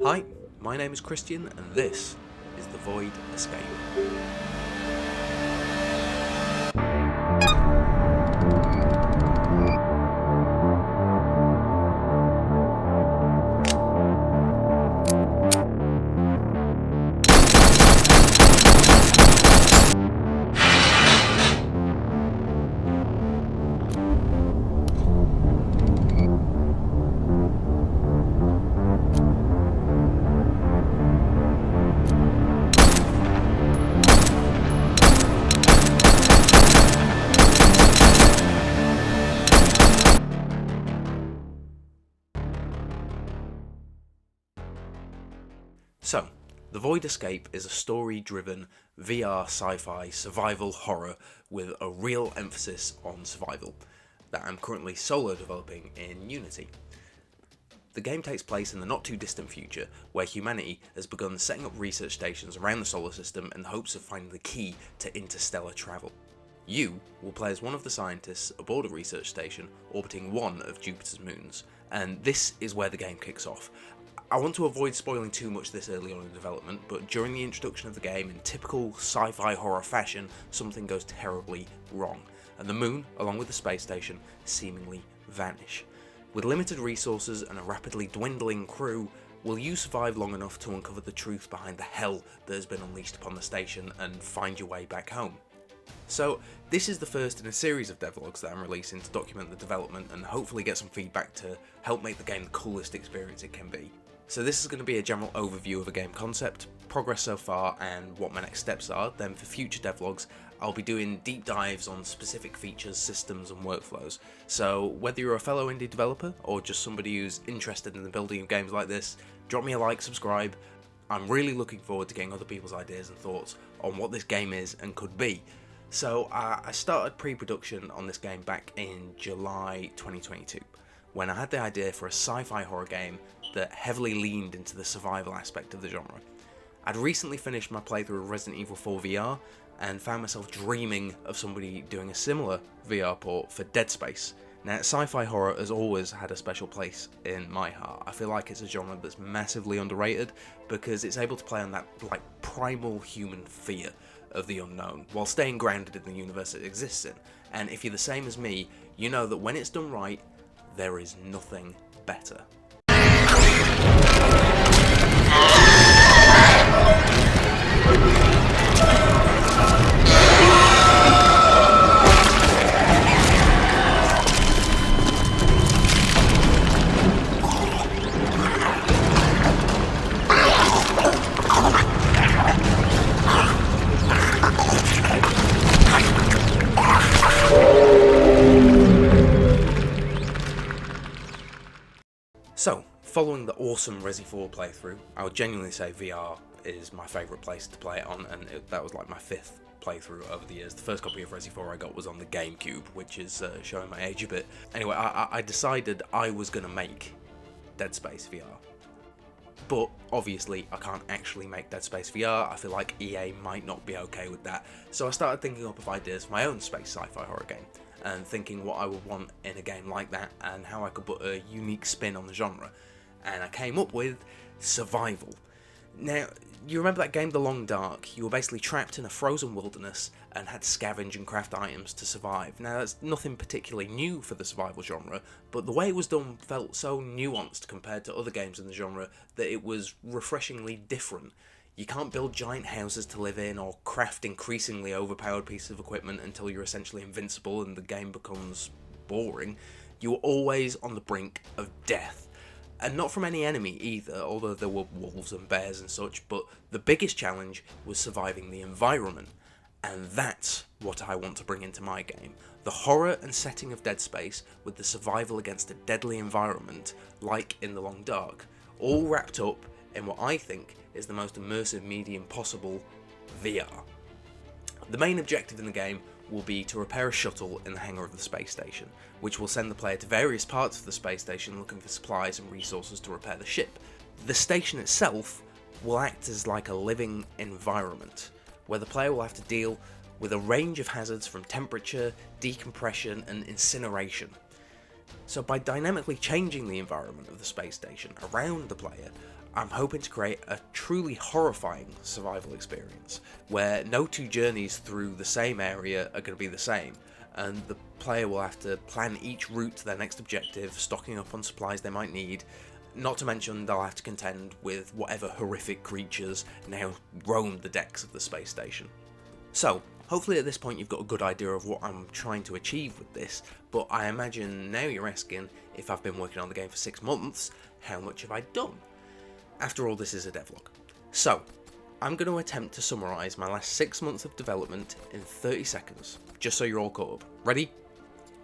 Hi, my name is Christian and this is The Void Escape. So, The Void Escape is a story-driven VR sci-fi survival horror with a real emphasis on survival that I'm currently solo developing in Unity. The game takes place in the not too distant future where humanity has begun setting up research stations around the solar system in the hopes of finding the key to interstellar travel. You will play as one of the scientists aboard a research station orbiting one of Jupiter's moons, and this is where the game kicks off. I want to avoid spoiling too much this early on in development, but during the introduction of the game, in typical sci-fi horror fashion, something goes terribly wrong, and the moon, along with the space station, seemingly vanish. With limited resources and a rapidly dwindling crew, will you survive long enough to uncover the truth behind the hell that has been unleashed upon the station and find your way back home? So, this is the first in a series of devlogs that I'm releasing to document the development and hopefully get some feedback to help make the game the coolest experience it can be. So this is going to be a general overview of a game concept, progress so far, and what my next steps are. Then for future devlogs, I'll be doing deep dives on specific features, systems, and workflows. So whether you're a fellow indie developer or just somebody who's interested in the building of games like this, drop me a like, subscribe. I'm really looking forward to getting other people's ideas and thoughts on what this game is and could be. So I started pre-production on this game back in July 2022, when I had the idea for a sci-fi horror game that heavily leaned into the survival aspect of the genre. I'd recently finished my playthrough of Resident Evil 4 VR and found myself dreaming of somebody doing a similar VR port for Dead Space. Now, sci-fi horror has always had a special place in my heart. I feel like it's a genre that's massively underrated because it's able to play on that primal human fear of the unknown while staying grounded in the universe it exists in. And if you're the same as me, you know that when it's done right, there is nothing better. So, following the awesome Resi 4 playthrough, I would genuinely say VR is my favourite place to play it on, and that was like my 5th playthrough over the years. The first copy of Resi 4 I got was on the GameCube, which is showing my age a bit. Anyway, I decided I was going to make Dead Space VR. But obviously I can't actually make Dead Space VR, I feel like EA might not be okay with that. So I started thinking up of ideas for my own space sci-fi horror game, and thinking what I would want in a game like that and how I could put a unique spin on the genre. And I came up with survival. Now, you remember that game The Long Dark? You were basically trapped in a frozen wilderness and had to scavenge and craft items to survive. Now, that's nothing particularly new for the survival genre, but the way it was done felt so nuanced compared to other games in the genre that it was refreshingly different. You can't build giant houses to live in or craft increasingly overpowered pieces of equipment until you're essentially invincible and the game becomes boring. You're always on the brink of death. And not from any enemy either, although there were wolves and bears and such, but the biggest challenge was surviving the environment. And that's what I want to bring into my game. The horror and setting of Dead Space with the survival against a deadly environment, like in The Long Dark, all wrapped up in what I think is the most immersive medium possible, VR. The main objective in the game will be to repair a shuttle in the hangar of the space station, which will send the player to various parts of the space station looking for supplies and resources to repair the ship. The station itself will act as like a living environment, where the player will have to deal with a range of hazards from temperature, decompression, and incineration. So by dynamically changing the environment of the space station around the player, I'm hoping to create a truly horrifying survival experience, where no two journeys through the same area are going to be the same, and the player will have to plan each route to their next objective, stocking up on supplies they might need, not to mention they'll have to contend with whatever horrific creatures now roam the decks of the space station. So, hopefully at this point you've got a good idea of what I'm trying to achieve with this, but I imagine now you're asking, if I've been working on the game for 6 months, how much have I done? After all, this is a devlog. So, I'm going to attempt to summarise my last 6 months of development in 30 seconds, just so you're all caught up. Ready?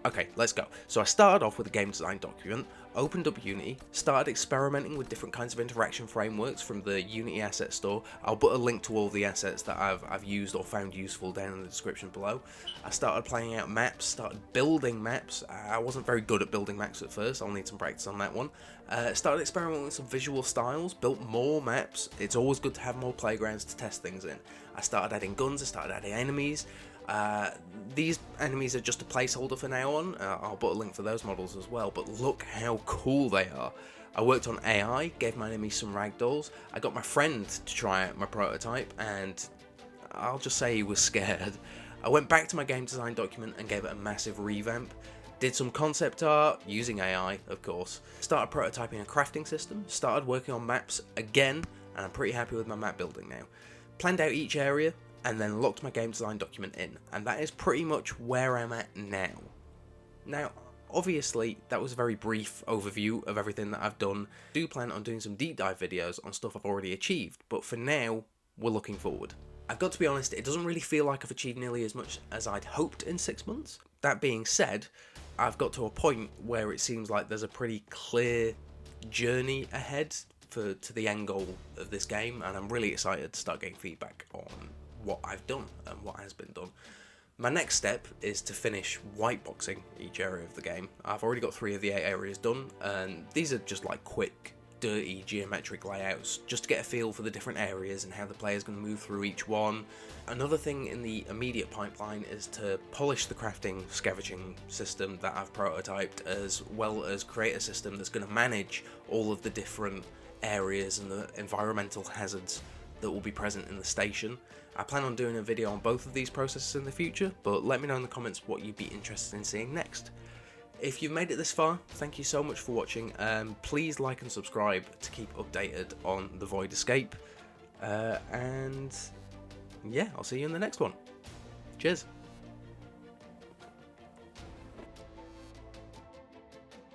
Okay, let's go. So I started off with a game design document, opened up Unity, started experimenting with different kinds of interaction frameworks from the Unity asset store. I'll put a link to all the assets that I've used or found useful down in the description below. I started playing out maps, started building maps. I wasn't very good at building maps at first, I'll need some practice on that one. Started experimenting with some visual styles, built more maps. It's always good to have more playgrounds to test things in. I started adding guns, I started adding enemies. These enemies are just a placeholder for now on. I'll put a link for those models as well, but look how cool they are. I worked on AI, gave my enemies some ragdolls. I got my friend to try out my prototype, and I'll just say he was scared. I went back to my game design document and gave it a massive revamp. Did some concept art, using AI of course. Started prototyping a crafting system, started working on maps again, and I'm pretty happy with my map building now. Planned out each area, and then locked my game design document in, and that is pretty much where I'm at now. Now, obviously, that was a very brief overview of everything that I've done. I do plan on doing some deep dive videos on stuff I've already achieved, but for now, we're looking forward. I've got to be honest, it doesn't really feel like I've achieved nearly as much as I'd hoped in 6 months. That being said, I've got to a point where it seems like there's a pretty clear journey ahead to the end goal of this game, and I'm really excited to start getting feedback on what I've done and what has been done. My next step is to finish whiteboxing each area of the game. I've already got 3 of the 8 areas done, and these are just like quick, dirty geometric layouts, just to get a feel for the different areas and how the player's going to move through each one. Another thing in the immediate pipeline is to polish the crafting scavenging system that I've prototyped, as well as create a system that's going to manage all of the different areas and the environmental hazards that will be present in the station. I plan on doing a video on both of these processes in the future, but let me know in the comments what you'd be interested in seeing next. If you've made it this far, thank you so much for watching. Please like and subscribe to keep updated on the Void Escape. And yeah, I'll see you in the next one. Cheers.